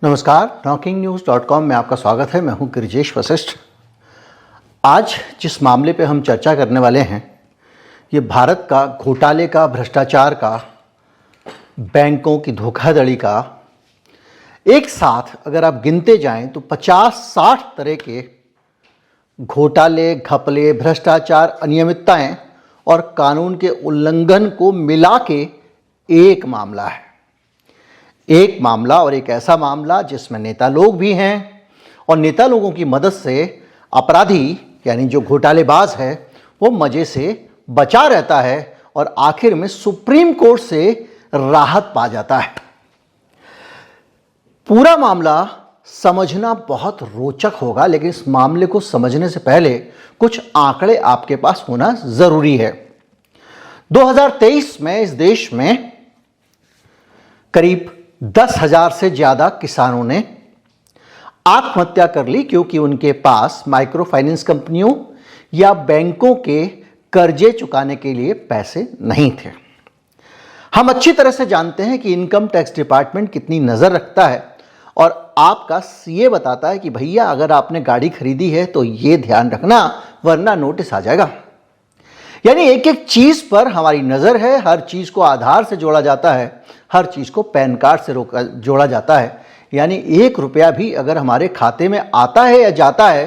नमस्कार, talkingnews.com में आपका स्वागत है। मैं हूं गिरिजेश वशिष्ठ। आज जिस मामले पे हम चर्चा करने वाले हैं ये भारत का घोटाले का, भ्रष्टाचार का, बैंकों की धोखाधड़ी का। एक साथ अगर आप गिनते जाएं तो 50-60 तरह के घोटाले, घपले, भ्रष्टाचार, अनियमितताएं और कानून के उल्लंघन को मिला के एक मामला है। एक मामला और एक ऐसा मामला जिसमें नेता लोग भी हैं और नेता लोगों की मदद से अपराधी यानी जो घोटालेबाज है वो मजे से बचा रहता है और आखिर में सुप्रीम कोर्ट से राहत पा जाता है। पूरा मामला समझना बहुत रोचक होगा, लेकिन इस मामले को समझने से पहले कुछ आंकड़े आपके पास होना जरूरी है। 2023 में इस देश में करीब 10,000 से ज्यादा किसानों ने आत्महत्या कर ली क्योंकि उनके पास माइक्रो फाइनेंस कंपनियों या बैंकों के कर्जे चुकाने के लिए पैसे नहीं थे। हम अच्छी तरह से जानते हैं कि इनकम टैक्स डिपार्टमेंट कितनी नजर रखता है और आपका सीए बताता है कि भैया अगर आपने गाड़ी खरीदी है तो ये ध्यान रखना वरना नोटिस आ जाएगा। यानी एक एक चीज पर हमारी नजर है, हर चीज को आधार से जोड़ा जाता है, हर चीज को पैन कार्ड से जोड़ा जाता है। यानी 1 रुपया भी अगर हमारे खाते में आता है या जाता है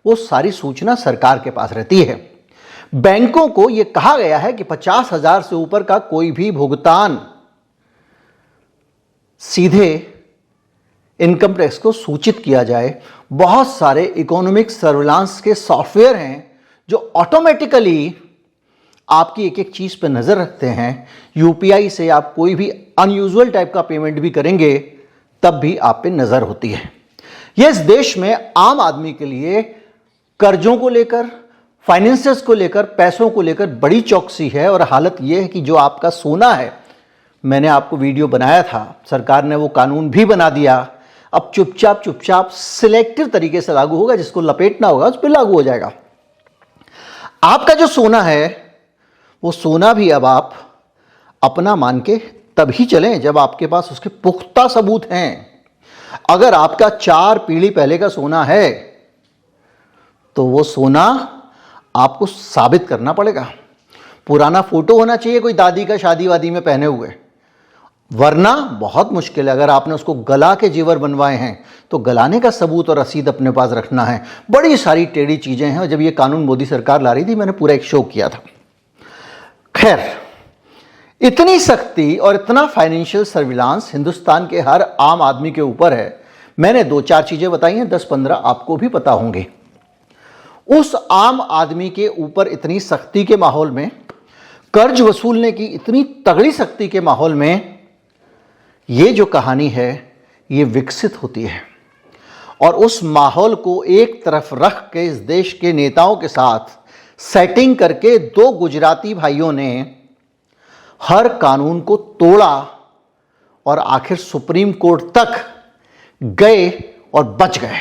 वो सारी सूचना सरकार के पास रहती है। बैंकों को यह कहा गया है कि 50,000 से ऊपर का कोई भी भुगतान सीधे इनकम टैक्स को सूचित किया जाए। बहुत सारे इकोनॉमिक सर्विलांस के सॉफ्टवेयर हैं जो ऑटोमेटिकली आपकी एक एक चीज पर नजर रखते हैं। यूपीआई से आप कोई भी अनयूजुअल टाइप का पेमेंट भी करेंगे तब भी आप पे नजर होती है। यह इस देश में आम आदमी के लिए कर्जों को लेकर, फाइनेंसेस को लेकर, पैसों को लेकर बड़ी चौकसी है। और हालत यह है कि जो आपका सोना है, मैंने आपको वीडियो बनाया था, सरकार ने वो कानून भी बना दिया। अब चुपचाप सिलेक्टिव तरीके से लागू होगा, जिसको लपेटना होगा उस पर लागू हो जाएगा। आपका जो सोना है वो सोना भी अब आप अपना मान के तभी चलें जब आपके पास उसके पुख्ता सबूत हैं। अगर आपका 4 पीढ़ी पहले का सोना है तो वो सोना आपको साबित करना पड़ेगा। पुराना फोटो होना चाहिए कोई दादी का शादी वादी में पहने हुए, वरना बहुत मुश्किल है। अगर आपने उसको गला के जेवर बनवाए हैं तो गलाने का सबूत और रसीद अपने पास रखना है। बड़ी सारी टेढ़ी चीजें हैं। जब ये कानून मोदी सरकार ला रही थी मैंने पूरा एक शो किया था। खैर, इतनी सख्ती और इतना फाइनेंशियल सर्विलांस हिंदुस्तान के हर आम आदमी के ऊपर है। मैंने 2-4 चीजें बताई हैं, 10-15 आपको भी पता होंगे। उस आम आदमी के ऊपर इतनी सख्ती के माहौल में, कर्ज वसूलने की इतनी तगड़ी सख्ती के माहौल में ये जो कहानी है ये विकसित होती है। और उस माहौल को एक तरफ रख के इस देश के नेताओं के साथ सेटिंग करके 2 गुजराती भाइयों ने हर कानून को तोड़ा और आखिर सुप्रीम कोर्ट तक गए और बच गए।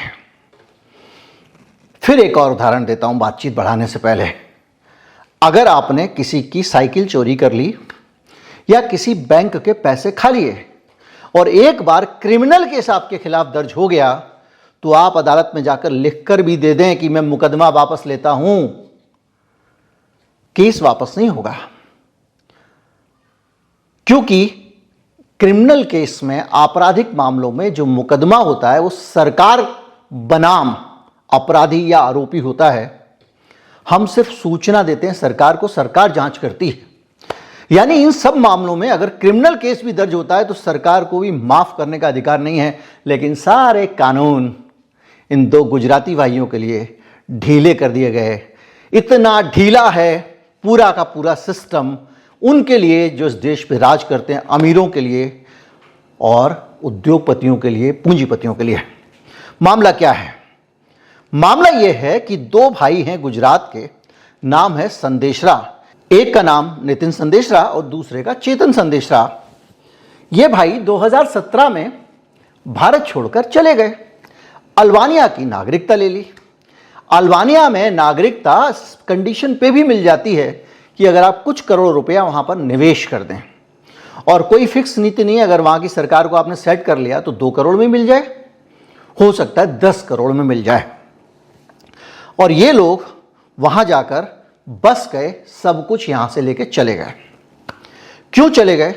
फिर एक और उदाहरण देता हूं बातचीत बढ़ाने से पहले। अगर आपने किसी की साइकिल चोरी कर ली या किसी बैंक के पैसे खा लिए और एक बार क्रिमिनल केस आपके खिलाफ दर्ज हो गया तो आप अदालत में जाकर लिखकर भी दे दें कि मैं मुकदमा वापस लेता हूं, केस वापस नहीं होगा। क्योंकि क्रिमिनल केस में, आपराधिक मामलों में जो मुकदमा होता है वो सरकार बनाम अपराधी या आरोपी होता है। हम सिर्फ सूचना देते हैं सरकार को, सरकार जांच करती है। यानी इन सब मामलों में अगर क्रिमिनल केस भी दर्ज होता है तो सरकार को भी माफ करने का अधिकार नहीं है। लेकिन सारे कानून इन 2 गुजराती भाइयों के लिए ढीले कर दिए गए। इतना ढीला है पूरा का पूरा सिस्टम उनके लिए जो इस देश पे राज करते हैं, अमीरों के लिए और उद्योगपतियों के लिए, पूंजीपतियों के लिए। मामला क्या है? मामला यह है कि 2 भाई हैं गुजरात के, नाम है संदेशरा। एक का नाम नितिन संदेशरा और दूसरे का चेतन संदेशरा। ये भाई 2017 में भारत छोड़कर चले गए, अल्बानिया की नागरिकता ले ली। अल्बानिया में नागरिकता कंडीशन पे भी मिल जाती है कि अगर आप कुछ करोड़ रुपया वहां पर निवेश कर दें। और कोई फिक्स नीति नहीं है, अगर वहां की सरकार को आपने सेट कर लिया तो 2 करोड़ में मिल जाए, हो सकता है 10 करोड़ में मिल जाए। और ये लोग वहां जाकर बस गए, सब कुछ यहां से लेके चले गए। क्यों चले गए?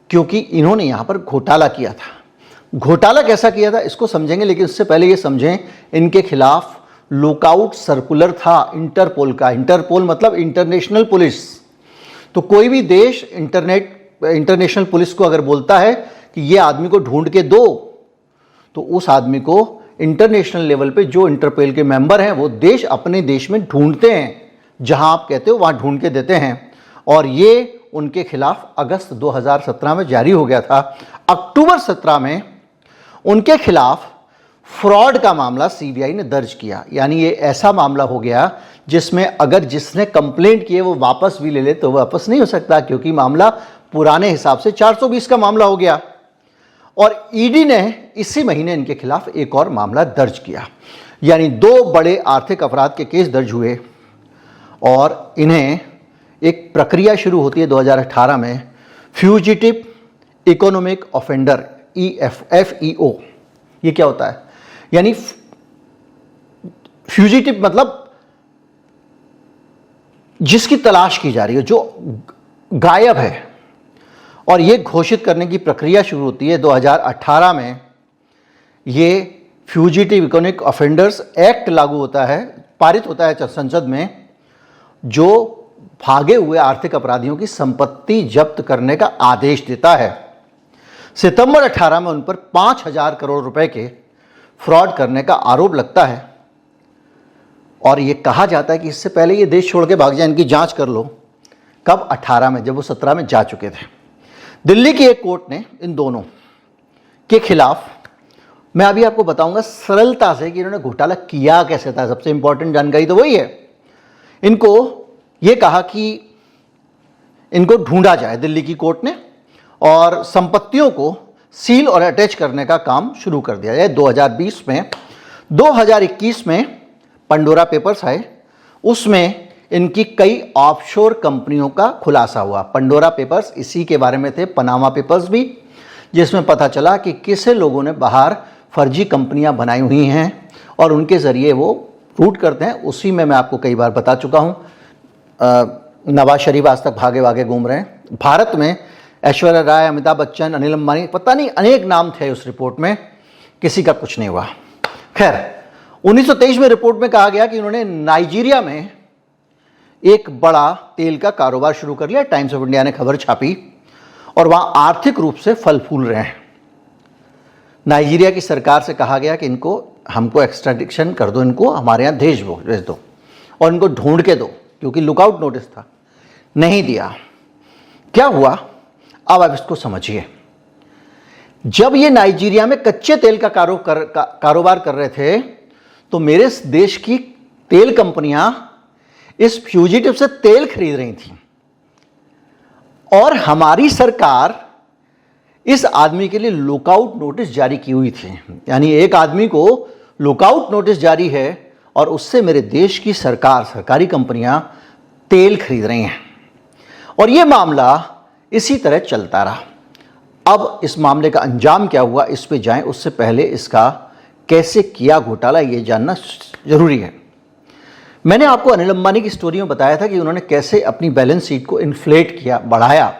क्योंकि इन्होंने यहां पर घोटाला किया था। घोटाला कैसा किया था इसको समझेंगे, लेकिन उससे पहले ये समझें इनके खिलाफ लुकआउट सर्कुलर था इंटरपोल का। इंटरपोल मतलब इंटरनेशनल पुलिस। तो कोई भी देश इंटरनेशनल पुलिस को अगर बोलता है कि ये आदमी को ढूंढ के दो, तो उस आदमी को इंटरनेशनल लेवल पे जो इंटरपोल के मेंबर हैं वो देश अपने देश में ढूंढते हैं, जहां आप कहते हो वहां ढूंढ के देते हैं। और ये उनके खिलाफ अगस्त 2017 में जारी हो गया था। अक्टूबर 17 में उनके खिलाफ फ्रॉड का मामला सीबीआई ने दर्ज किया। यानी ये ऐसा मामला हो गया जिसमें अगर जिसने कंप्लेंट की है वो वापस भी ले ले तो वापस नहीं हो सकता, क्योंकि मामला पुराने हिसाब से 420 का मामला हो गया। और ईडी ने इसी महीने इनके खिलाफ एक और मामला दर्ज किया। यानी 2 बड़े आर्थिक अपराध के केस दर्ज हुए और इन्हें एक प्रक्रिया शुरू होती है 2018 में, फ्यूजिटिव इकोनॉमिक ऑफेंडर FEO। ये क्या होता है? यानी फ्यूजिटिव मतलब जिसकी तलाश की जा रही है, जो गायब है। और ये घोषित करने की प्रक्रिया शुरू होती है 2018 में। ये फ्यूजिटिव इकोनॉमिक ऑफेंडर्स एक्ट लागू होता है, पारित होता है संसद में, जो भागे हुए आर्थिक अपराधियों की संपत्ति जब्त करने का आदेश देता है। सितंबर 18 में उन पर 5,000 करोड़ रुपए के फ्रॉड करने का आरोप लगता है। और ये कहा जाता है कि इससे पहले ये देश छोड़ के भाग जाए, इनकी जांच कर लो। कब? 18 में, जब वो 17 में जा चुके थे। दिल्ली की एक कोर्ट ने इन दोनों के खिलाफ, मैं अभी आपको बताऊंगा सरलता से कि इन्होंने घोटाला किया कैसे था, सबसे इंपॉर्टेंट जानकारी तो वही है। इनको ये कहा कि इनको ढूंढा जाए दिल्ली की कोर्ट ने, और संपत्तियों को सील और अटैच करने का काम शुरू कर दिया जाए 2020 में। 2021 में पंडोरा पेपर्स आए, उसमें इनकी कई ऑफशोर कंपनियों का खुलासा हुआ। पंडोरा पेपर्स इसी के बारे में थे, पनामा पेपर्स भी, जिसमें पता चला कि किसे लोगों ने बाहर फर्जी कंपनियां बनाई हुई हैं और उनके ज़रिए वो रूट करते हैं। उसी में मैं आपको कई बार बता चुका हूँ। नवाज शरीफ आज तक भागे भागे घूम रहे हैं। भारत में ऐश्वर्या राय, अमिताभ बच्चन, अनिल अंबानी, पता नहीं अनेक नाम थे उस रिपोर्ट में, किसी का कुछ नहीं हुआ। खैर 1923 में रिपोर्ट में कहा गया कि उन्होंने नाइजीरिया में एक बड़ा तेल का कारोबार शुरू कर लिया। टाइम्स ऑफ इंडिया ने खबर छापी और वहां आर्थिक रूप से फल फूल रहे हैं। नाइजीरिया की सरकार से कहा गया कि हमको एक्स्ट्राडिक्शन कर दो, इनको हमारे यहाँ भेज दो और इनको ढूंढ के दो, क्योंकि लुकआउट नोटिस था। नहीं दिया। क्या हुआ अब आप इसको समझिए। जब ये नाइजीरिया में कच्चे तेल का कारोबार कर रहे थे, तो मेरे देश की तेल कंपनियां इस फ्यूजिटिव से तेल खरीद रही थी और हमारी सरकार इस आदमी के लिए लुकआउट नोटिस जारी की हुई थी। यानी एक आदमी को लुकआउट नोटिस जारी है और उससे मेरे देश की सरकारी कंपनियां तेल खरीद रही हैं। और यह मामला इसी तरह चलता रहा। अब इस मामले का अंजाम क्या हुआ, इस पे जाएं उससे पहले इसका कैसे किया घोटाला ये जानना जरूरी है। मैंने आपको अनिल अंबानी की स्टोरी में बताया था कि उन्होंने कैसे अपनी बैलेंस शीट को इन्फ्लेट किया, बढ़ाया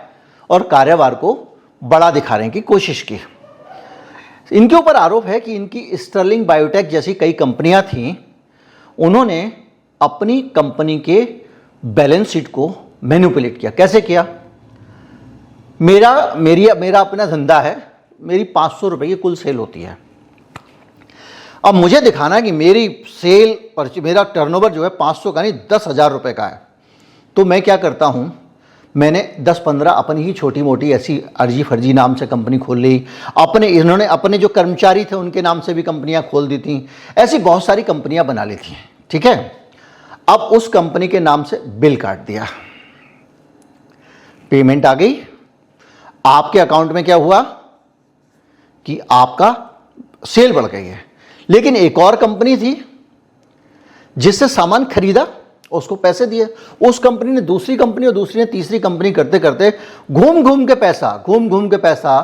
और कारोबार को बड़ा दिखाने की कोशिश की। इनके ऊपर आरोप है कि इनकी स्टर्लिंग बायोटेक जैसी कई कंपनियां थीं, उन्होंने अपनी कंपनी के बैलेंस शीट को मैनिपुलेट किया। कैसे किया? मेरा अपना धंधा है, मेरी 500 रुपए की कुल सेल होती है। अब मुझे दिखाना है कि मेरी सेल पर मेरा टर्नओवर जो है 500 का नहीं 10,000 रुपए का है। तो मैं क्या करता हूं, मैंने 10-15 अपनी ही छोटी मोटी ऐसी अर्जी फर्जी नाम से कंपनी खोल ली। इन्होंने अपने जो कर्मचारी थे उनके नाम से भी कंपनियां खोल दी थी। ऐसी बहुत सारी कंपनियां बना ली थी। ठीक है, अब उस कंपनी के नाम से बिल काट दिया, पेमेंट आ गई। आपके अकाउंट में क्या हुआ कि आपका सेल बढ़ गई है। लेकिन एक और कंपनी थी जिससे सामान खरीदा उसको पैसे दिए, उस कंपनी ने दूसरी कंपनी और दूसरी ने तीसरी कंपनी करते करते घूम घूम के पैसा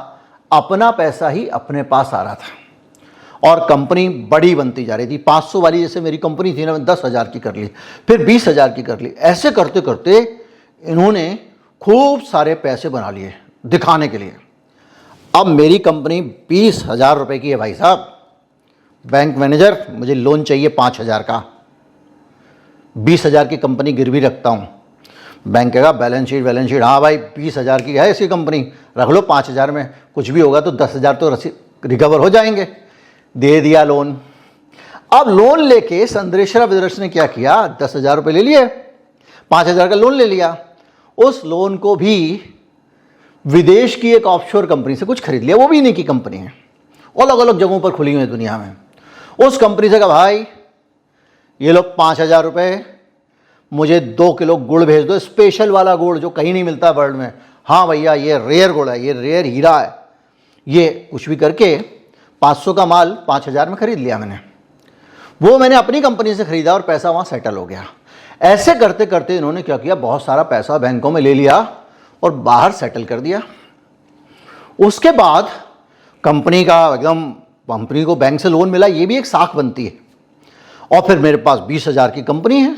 अपना पैसा ही अपने पास आ रहा था और कंपनी बड़ी बनती जा रही थी। 500 वाली जैसे मेरी कंपनी थी ना, 10,000 की कर ली, फिर 20,000 की कर ली। ऐसे करते करते इन्होंने खूब सारे पैसे बना लिए दिखाने के लिए। अब मेरी कंपनी 20,000 रुपए की है भाई साहब। बैंक मैनेजर, मुझे लोन चाहिए 5,000 का, 20,000 की कंपनी गिरवी रखता हूँ। बैंक कहेगा बैलेंस शीट, हाँ भाई 20,000 की है इसकी कंपनी, रख लो 5,000 में, कुछ भी होगा तो 10,000 तो रिकवर हो जाएंगे। दे दिया लोन। अब लोन लेके संदेशरा ब्रदर्स ने क्या किया, 10,000 रुपये ले लिए, 5,000 का लोन ले लिया। उस लोन को भी विदेश की एक ऑफशोर कंपनी से कुछ खरीद लिया, वो भी इन्हीं की कंपनी है, अलग अलग जगहों पर खुली हुई है दुनिया में। उस कंपनी से कहा भाई ये लो 5,000 रुपये, मुझे 2 किलो गुड़ भेज दो, स्पेशल वाला गुड़ जो कहीं नहीं मिलता वर्ल्ड में। हाँ भैया ये रेयर गुड़ है, ये रेयर हीरा है। ये कुछ भी करके 500 का माल 5,000 में खरीद लिया मैंने। वो मैंने अपनी कंपनी से खरीदा और पैसा वहाँ सेटल हो गया। ऐसे करते करते इन्होंने क्या किया, बहुत सारा पैसा बैंकों में ले लिया और बाहर सेटल कर दिया। उसके बाद कंपनी को बैंक से लोन मिला, ये भी एक साख बनती है। और फिर मेरे पास 20,000 की कंपनी है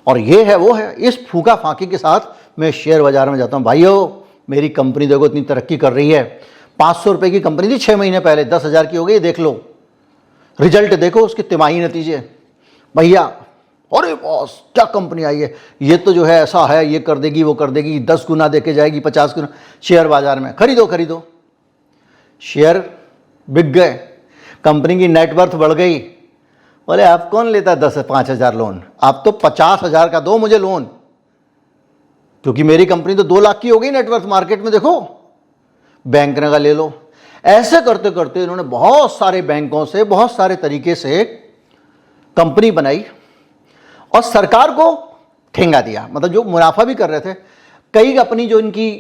और ये है वो है। इस फूका फांकी के साथ मैं शेयर बाजार में जाता हूँ, भाइयों मेरी कंपनी देखो इतनी तरक्की कर रही है। 500 रुपये की कंपनी थी 6 महीने पहले, 10,000 की हो गई, देख लो रिजल्ट, देखो उसके तिमाही नतीजे। भैया अरे बॉस क्या कंपनी आई है, ये तो जो है ऐसा है, ये कर देगी वो कर देगी, 10 गुना देके जाएगी, 50 गुना। शेयर बाजार में खरीदो, शेयर बिक गए, कंपनी की नेटवर्थ बढ़ गई। बोले आप कौन लेता 5,000 लोन, आप तो 50,000 का दो मुझे लोन, क्योंकि मेरी कंपनी तो 2 लाख की हो गई नेटवर्थ मार्केट में, देखो। बैंक ने कहा ले लो। ऐसे करते करते इन्होंने बहुत सारे बैंकों से बहुत सारे तरीके से कंपनी बनाई और सरकार को ठेंगा दिया। मतलब जो मुनाफा भी कर रहे थे, कई अपनी जो इनकी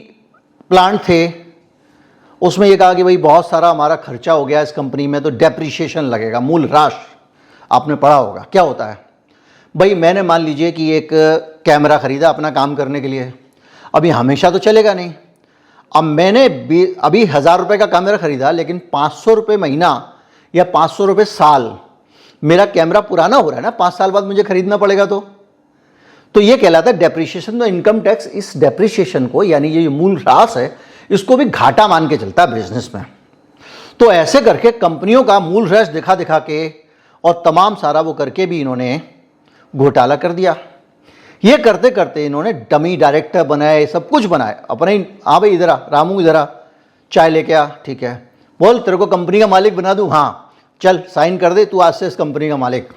प्लांट थे उसमें ये कहा कि भाई बहुत सारा हमारा खर्चा हो गया इस कंपनी में, तो डेप्रिसिएशन लगेगा, मूल ह्रास। आपने पढ़ा होगा क्या होता है। भाई मैंने मान लीजिए कि एक कैमरा खरीदा अपना काम करने के लिए, अभी हमेशा तो चलेगा नहीं। अब मैंने अभी 1,000 रुपये का कैमरा खरीदा, लेकिन 500 रुपये महीना या 500 रुपये साल मेरा कैमरा पुराना हो रहा है ना, 5 साल बाद मुझे खरीदना पड़ेगा। तो ये कहलाता है डेप्रिसिएशन। तो इनकम टैक्स इस डेप्रिसिएशन को, यानी ये मूल ह्रास है, इसको भी घाटा मान के चलता है बिजनेस में। तो ऐसे करके कंपनियों का मूल ह्रास दिखा दिखा के और तमाम सारा वो करके भी इन्होंने घोटाला कर दिया। ये करते करते इन्होंने डमी डायरेक्टर बनाए, सब कुछ बनाए अपने ही। हाँ भाई इधर आ रामू, इधर आ चाय लेके आ, ठीक है, बोल तेरे को कंपनी का मालिक बना दूँ, हाँ चल साइन कर दे, तू आज से इस कंपनी का मालिक।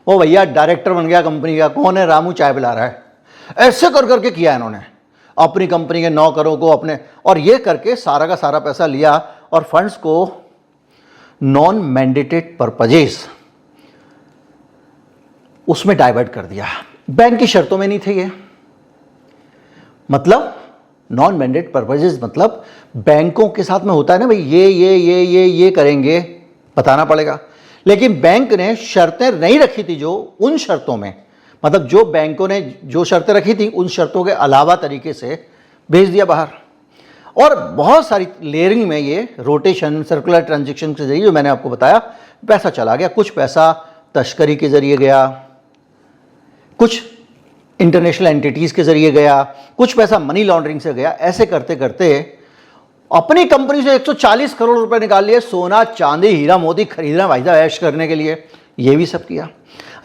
ओ भैया डायरेक्टर बन गया कंपनी का। कौन है? रामू चाय पिला रहा है। ऐसे कर करके किया इन्होंने अपनी कंपनी के नौकरों को अपने, और ये करके सारा का सारा पैसा लिया और फंड्स को नॉन मैंडेटेड पर्पजेस उसमें डाइवर्ट कर दिया। बैंक की शर्तों में नहीं थे ये। मतलब नॉन मैंडेटेड पर्पजेस मतलब बैंकों के साथ में होता है ना भाई, ये करेंगे, बताना पड़ेगा। लेकिन बैंक ने शर्तें नहीं रखी थी जो उन शर्तों में, मतलब जो बैंकों ने जो शर्तें रखी थी उन शर्तों के अलावा तरीके से भेज दिया बाहर। और बहुत सारी लेयरिंग में ये रोटेशन, सर्कुलर ट्रांजैक्शन के जरिए, जो मैंने आपको बताया, पैसा चला गया। कुछ पैसा तस्करी के जरिए गया, कुछ इंटरनेशनल एंटिटीज के जरिए गया, कुछ पैसा मनी लॉन्ड्रिंग से गया। ऐसे करते करते अपनी कंपनी से 140 करोड़ रुपए निकाल लिए। सोना चांदी हीरा मोती खरीदना भाई साहब ऐश करने के लिए, ये भी सब किया।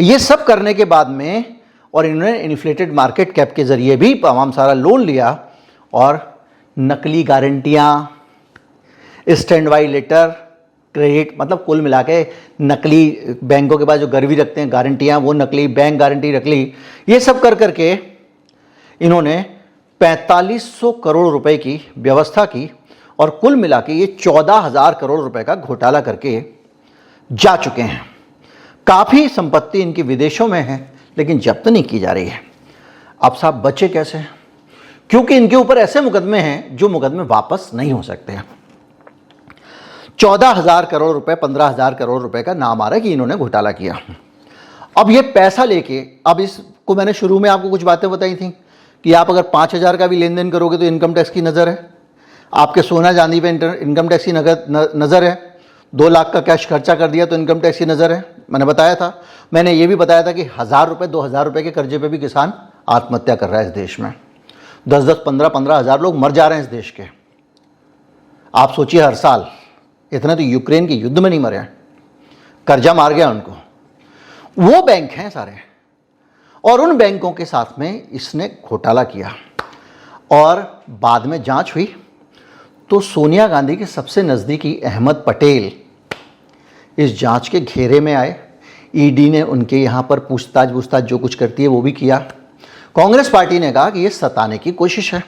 ये सब करने के बाद में और इन्होंने इन्फ्लेटेड मार्केट कैप के जरिए भी तमाम सारा लोन लिया और नकली गारंटियां, स्टैंड बाई लेटर, क्रेडिट, मतलब कुल मिला के नकली बैंकों के पास जो गिरवी रखते हैं गारंटियां, वो नकली बैंक गारंटी रख ली। ये सब कर करके इन्होंने 4500 करोड़ रुपए की व्यवस्था की और कुल मिला के ये 14,000 करोड़ रुपए का घोटाला करके जा चुके हैं। काफ़ी संपत्ति इनकी विदेशों में है, लेकिन जब्त नहीं की जा रही है। अब साहब बचे कैसे? क्योंकि इनके ऊपर ऐसे मुकदमे हैं जो मुकदमे वापस नहीं हो सकते हैं। 14,000 करोड़ रुपए, 15,000 करोड़ रुपए का नाम आ रहा है कि इन्होंने घोटाला किया। अब ये पैसा लेके अब इस को मैंने शुरू में आपको कुछ बातें बताई थी कि आप अगर 5,000 का भी लेन देन करोगे तो इनकम टैक्स की नज़र है, आपके सोना चांदी पे इनकम टैक्स की नज़र है, 2 लाख का कैश खर्चा कर दिया तो इनकम टैक्स की नज़र है। मैंने बताया था, मैंने ये भी बताया था कि 1,000 रुपये 2,000 रुपये के कर्जे पे भी किसान आत्महत्या कर रहा है इस देश में। 10-10, 15-15 हज़ार लोग मर जा रहे हैं इस देश के। आप सोचिए, हर साल इतना तो यूक्रेन के युद्ध में नहीं मरे हैं, कर्जा मार गया उनको। वो बैंक हैं सारे, और उन बैंकों के साथ में इसने घोटाला किया और बाद में जांच हुई तो सोनिया गांधी के सबसे नज़दीकी अहमद पटेल इस जांच के घेरे में आए। ईडी ने उनके यहाँ पर पूछताछ जो कुछ करती है वो भी किया। कांग्रेस पार्टी ने कहा कि ये सताने की कोशिश है।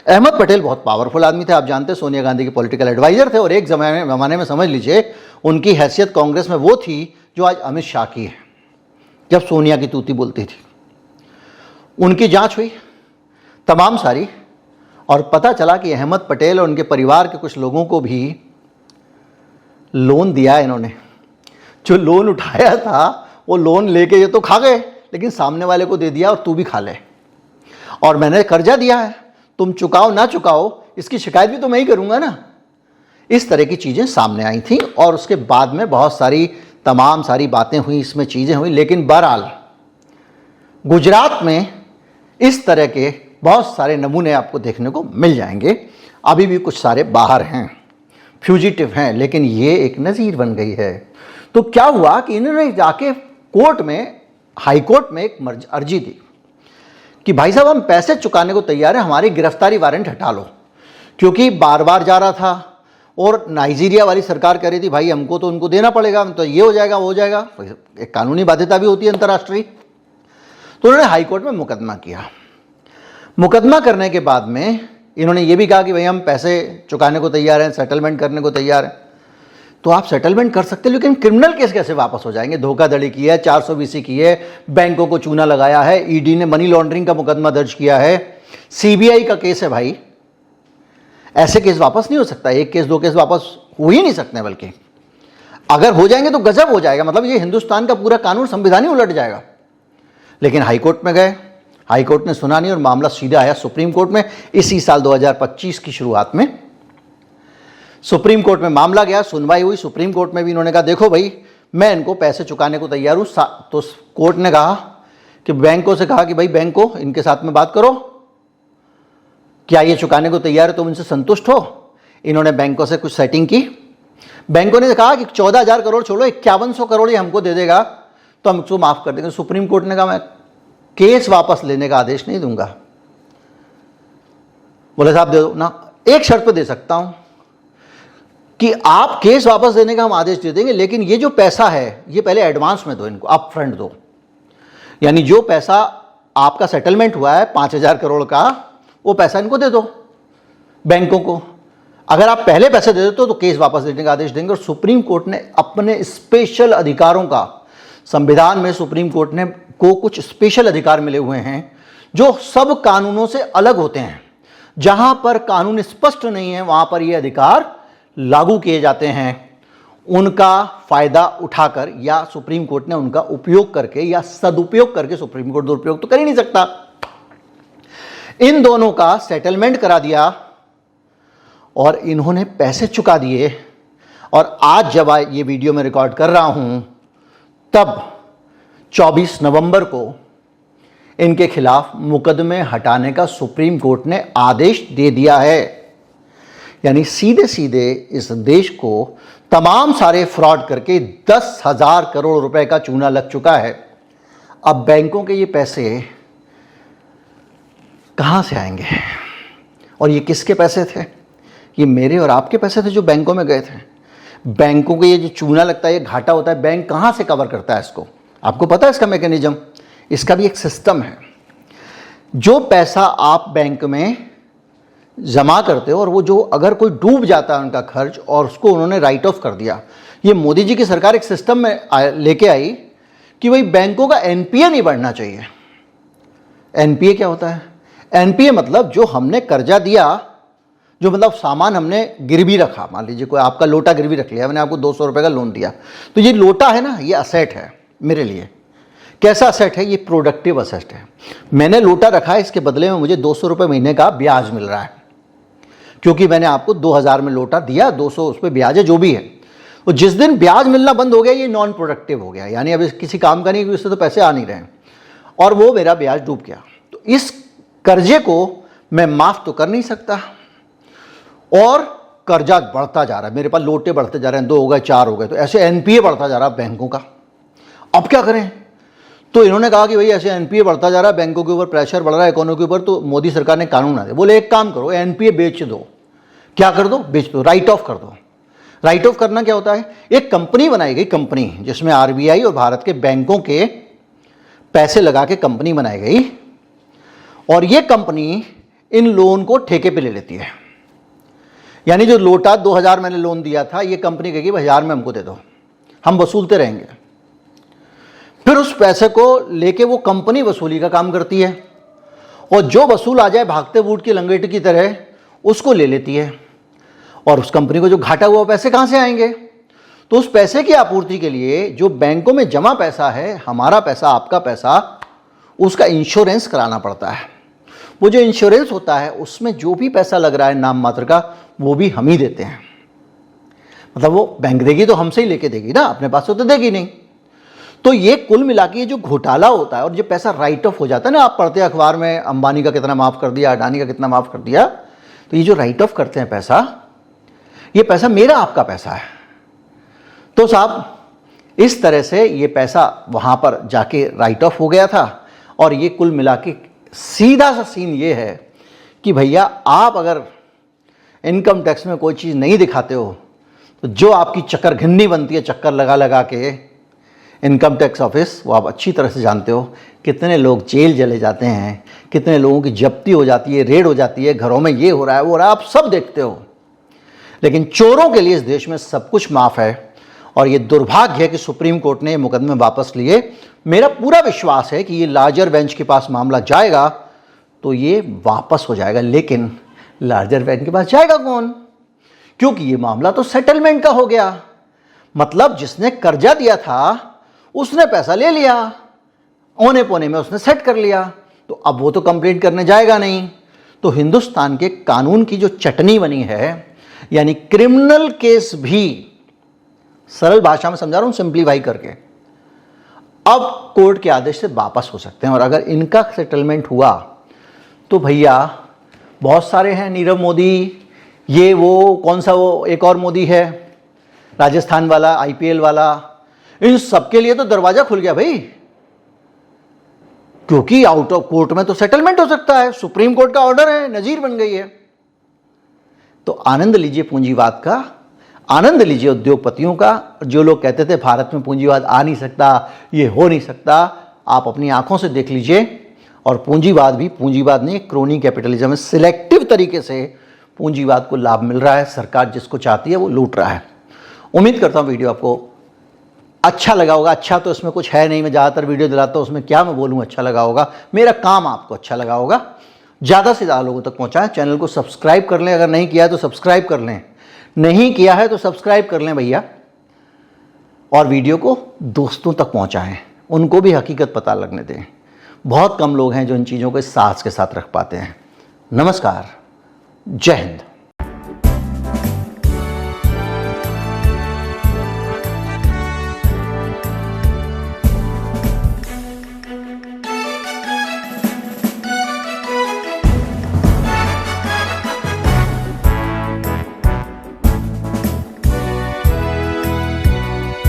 अहमद पटेल बहुत पावरफुल आदमी थे, आप जानते हैं, सोनिया गांधी के पॉलिटिकल एडवाइजर थे, और एक ज़माने में समझ लीजिए उनकी हैसियत कांग्रेस में वो थी जो आज अमित शाह की है, जब सोनिया की तूती बोलती थी। उनकी जांच हुई तमाम सारी, और पता चला कि अहमद पटेल और उनके परिवार के कुछ लोगों को भी लोन दिया इन्होंने। जो लोन उठाया था वो लोन लेके ये तो खा गए, लेकिन सामने वाले को दे दिया और तू भी खा ले, और मैंने कर्जा दिया है, तुम चुकाओ ना चुकाओ इसकी शिकायत भी तो मैं ही करूंगा ना। इस तरह की चीज़ें सामने आई थी, और उसके बाद में बहुत सारी तमाम सारी बातें हुई, इसमें चीज़ें हुई। लेकिन बहरहाल गुजरात में इस तरह के बहुत सारे नमूने आपको देखने को मिल जाएंगे। अभी भी कुछ सारे बाहर हैं, फ्यूजिटिव हैं, लेकिन ये एक नज़ीर बन गई है। तो क्या हुआ कि इन्होंने जाके कोर्ट में, हाई कोर्ट में एक अर्जी दी कि भाई साहब हम पैसे चुकाने को तैयार हैं, हमारी गिरफ्तारी वारंट हटा लो, क्योंकि बार बार जा रहा था और नाइजीरिया वाली सरकार कह रही थी भाई हमको तो उनको देना पड़ेगा, तो ये हो जाएगा वो हो जाएगा, एक कानूनी बाध्यता भी होती है अंतर्राष्ट्रीय। तो उन्होंने हाई कोर्ट में मुकदमा किया। मुकदमा करने के बाद में इन्होंने ये भी कहा कि भाई हम पैसे चुकाने को तैयार हैं, सेटलमेंट करने को तैयार हैं। तो आप सेटलमेंट कर सकते हैं, लेकिन क्रिमिनल केस कैसे वापस हो जाएंगे? धोखाधड़ी की है, 420 की है, बैंकों को चूना लगाया है, ईडी ने मनी लॉन्ड्रिंग का मुकदमा दर्ज किया है, सीबीआई का केस है भाई। ऐसे केस वापस नहीं हो सकता, एक केस 2 केस वापस हो ही नहीं सकते, बल्कि अगर हो जाएंगे तो गजब हो जाएगा, मतलब ये हिंदुस्तान का पूरा कानून संविधान ही उलट जाएगा। लेकिन हाई कोर्ट में गए, हाई कोर्ट ने सुना नहीं और मामला सीधा आया सुप्रीम कोर्ट में। इसी साल 2025 की शुरुआत में सुप्रीम कोर्ट में मामला गया, सुनवाई हुई। सुप्रीम कोर्ट में भी इन्होंने कहा देखो भाई मैं इनको पैसे चुकाने को तैयार हूं। तो कोर्ट ने कहा कि बैंकों से कहा कि भाई बैंकों इनके साथ में बात करो, क्या ये चुकाने को तैयार है, तुम इनसे संतुष्ट हो? इन्होंने बैंकों से कुछ सेटिंग की। बैंकों ने कहा कि 14,000 करोड़ छोड़ो, 5100 करोड़ ये हमको दे देगा तो हम उसको माफ कर देंगे। सुप्रीम कोर्ट ने कहा मैं केस वापस लेने का आदेश नहीं दूंगा। बोले साहब दे दो ना, एक शर्त पे दे सकता हूं कि आप केस वापस देने का हम आदेश दे देंगे, लेकिन ये जो पैसा है ये पहले एडवांस में दो, इनको अप फ्रंट दो। यानी जो पैसा आपका सेटलमेंट हुआ है 5,000 करोड़ का, वो पैसा इनको दे दो बैंकों को। अगर आप पहले पैसे दे देते हो तो केस वापस देने का आदेश देंगे। और सुप्रीम कोर्ट ने अपने स्पेशल अधिकारों का, संविधान में सुप्रीम कोर्ट ने को कुछ स्पेशल अधिकार मिले हुए हैं जो सब कानूनों से अलग होते हैं। जहां पर कानून स्पष्ट नहीं है वहां पर ये अधिकार लागू किए जाते हैं। उनका फायदा उठाकर या सुप्रीम कोर्ट ने उनका उपयोग करके या सदुपयोग करके, सुप्रीम कोर्ट दुरुपयोग तो कर ही नहीं सकता, इन दोनों का सेटलमेंट करा दिया और इन्होंने पैसे चुका दिए। और आज जब ये वीडियो में रिकॉर्ड कर रहा हूं तब 24 नवंबर को इनके खिलाफ मुकदमे हटाने का सुप्रीम कोर्ट ने आदेश दे दिया है। यानी सीधे सीधे इस देश को तमाम सारे फ्रॉड करके 10,000 करोड़ रुपए का चूना लग चुका है। अब बैंकों के ये पैसे कहां से आएंगे? और ये किसके पैसे थे? ये मेरे और आपके पैसे थे जो बैंकों में गए थे। बैंकों के ये जो चूना लगता है, ये घाटा होता है, बैंक कहां से कवर करता है इसको? आपको पता है इसका मैकेनिज्म? इसका भी एक सिस्टम है। जो पैसा आप बैंक में जमा करते हो और वो जो अगर कोई डूब जाता है उनका खर्च और उसको उन्होंने राइट ऑफ कर दिया, ये मोदी जी की सरकार एक सिस्टम में लेके आई कि भाई बैंकों का एनपीए नहीं बढ़ना चाहिए। एनपीए क्या होता है? एनपीए मतलब जो हमने कर्जा दिया, जो मतलब सामान हमने गिरवी रखा, मान लीजिए कोई आपका लोटा गिरवी रख लिया, मैंने आपको 200 रुपये का लोन दिया, तो ये लोटा है ना, ये असेट है मेरे लिए, कैसा असेट है? ये प्रोडक्टिव असेट है। मैंने लोटा रखा है, इसके बदले में मुझे 200 रुपये महीने का ब्याज मिल रहा है, क्योंकि मैंने आपको 2000 में लोटा दिया, 200 उस पर ब्याज है, जो भी है। तो जिस दिन ब्याज मिलना बंद हो गया, ये नॉन प्रोडक्टिव हो गया, यानी अब किसी काम का नहीं, क्योंकि उससे तो पैसे आ नहीं रहे हैं, और वो मेरा ब्याज डूब गया। तो इस कर्जे को मैं माफ़ तो कर नहीं सकता, और कर्जा बढ़ता जा रहा है, मेरे पास लोटे बढ़ते जा रहे हैं, 2 हो गए, 4 हो गए, तो ऐसे एनपीए बढ़ता जा रहा है बैंकों का। अब क्या करें? तो इन्होंने कहा कि भाई ऐसे एनपीए बढ़ता जा रहा है, बैंकों के ऊपर प्रेशर बढ़ रहा है, इकोनॉमी के ऊपर, तो मोदी सरकार ने कानून आ दिया। बोले एक काम करो, एनपीए बेच दो। क्या कर दो? बेच दो, राइट ऑफ कर दो। राइट ऑफ करना क्या होता है? एक कंपनी बनाई गई, कंपनी जिसमें आरबीआई और भारत के बैंकों के पैसे लगा के कंपनी बनाई गई, और ये कंपनी इन लोन को ठेके पे ले लेती है। यानी जो लोटा 2000 मैंने लोन दिया था, ये कंपनी कहेगी 1000 में हमको दे दो, हम वसूलते रहेंगे। फिर उस पैसे को लेके वो कंपनी वसूली का काम करती है, और जो वसूल आ जाए भागते बूट की लंगेट की तरह उसको ले लेती है। और उस कंपनी को जो घाटा हुआ पैसे कहाँ से आएंगे? तो उस पैसे की आपूर्ति के लिए जो बैंकों में जमा पैसा है, हमारा पैसा, आपका पैसा, उसका इंश्योरेंस कराना पड़ता है। वो जो इंश्योरेंस होता है, उसमें जो भी पैसा लग रहा है नाम मात्र का, वो भी हम ही देते हैं। मतलब वो बैंक देगी तो हमसे ही लेके देगी ना, अपने पास तो देगी नहीं। तो ये कुल मिला के जो घोटाला होता है, और जो पैसा राइट ऑफ हो जाता है ना, आप पढ़ते हैं अखबार में अंबानी का कितना माफ़ कर दिया, अडानी का कितना माफ़ कर दिया, तो ये जो राइट ऑफ करते हैं पैसा, ये पैसा मेरा आपका पैसा है। तो साहब इस तरह से ये पैसा वहाँ पर जाके राइट ऑफ हो गया था, और ये कुल मिला के सीधा सा सीन ये है कि भैया आप अगर इनकम टैक्स में कोई चीज़ नहीं दिखाते हो, तो जो आपकी चक्कर घिन्नी बनती है, चक्कर लगा लगा के इनकम टैक्स ऑफिस, वो आप अच्छी तरह से जानते हो। कितने लोग जेल चले जाते हैं, कितने लोगों की जब्ती हो जाती है, रेड हो जाती है, घरों में ये हो रहा है, वो हो रहा है, आप सब देखते हो। लेकिन चोरों के लिए इस देश में सब कुछ माफ़ है, और ये दुर्भाग्य है कि सुप्रीम कोर्ट ने ये मुकदमे वापस लिए। मेरा पूरा विश्वास है कि ये लार्जर बेंच के पास मामला जाएगा तो ये वापस हो जाएगा, लेकिन लार्जर बेंच के पास जाएगा कौन? क्योंकि ये मामला तो सेटलमेंट का हो गया। मतलब जिसने कर्जा दिया था उसने पैसा ले लिया, औने पोने में उसने सेट कर लिया, तो अब वो तो कंप्लेंट करने जाएगा नहीं। तो हिंदुस्तान के कानून की जो चटनी बनी है, यानी क्रिमिनल केस भी, सरल भाषा में समझा रहा हूं, सिंप्लीफाई करके, अब कोर्ट के आदेश से वापस हो सकते हैं। और अगर इनका सेटलमेंट हुआ तो भैया बहुत सारे हैं, नीरव मोदी, ये वो कौन सा, वो एक और मोदी है राजस्थान वाला, आईपीएल वाला, इन सबके लिए तो दरवाजा खुल गया भाई, क्योंकि आउट ऑफ कोर्ट में तो सेटलमेंट हो सकता है, सुप्रीम कोर्ट का ऑर्डर है, नजीर बन गई है। तो आनंद लीजिए पूंजीवाद का, आनंद लीजिए उद्योगपतियों का। जो लोग कहते थे भारत में पूंजीवाद आ नहीं सकता, ये हो नहीं सकता, आप अपनी आंखों से देख लीजिए। और पूंजीवाद भी पूंजीवाद नहीं, क्रोनी कैपिटलिज्म में सिलेक्टिव तरीके से पूंजीवाद को लाभ मिल रहा है, सरकार जिसको चाहती है वो लूट रहा है। उम्मीद करता हूँ वीडियो आपको अच्छा लगा होगा। अच्छा तो इसमें कुछ है नहीं, मैं ज़्यादातर वीडियो दिलाता हूँ, उसमें क्या मैं बोलूँ अच्छा लगा होगा, मेरा काम आपको अच्छा लगा होगा। ज़्यादा से ज़्यादा लोगों तक पहुँचाएं, चैनल को सब्सक्राइब कर लें, अगर नहीं किया है तो सब्सक्राइब कर लें, नहीं किया है तो सब्सक्राइब कर लें भैया। और वीडियो को दोस्तों तक पहुँचाएँ, उनको भी हकीकत पता लगने दें। बहुत कम लोग हैं जो इन चीज़ों को साहस के साथ रख पाते हैं। नमस्कार, जय हिंद।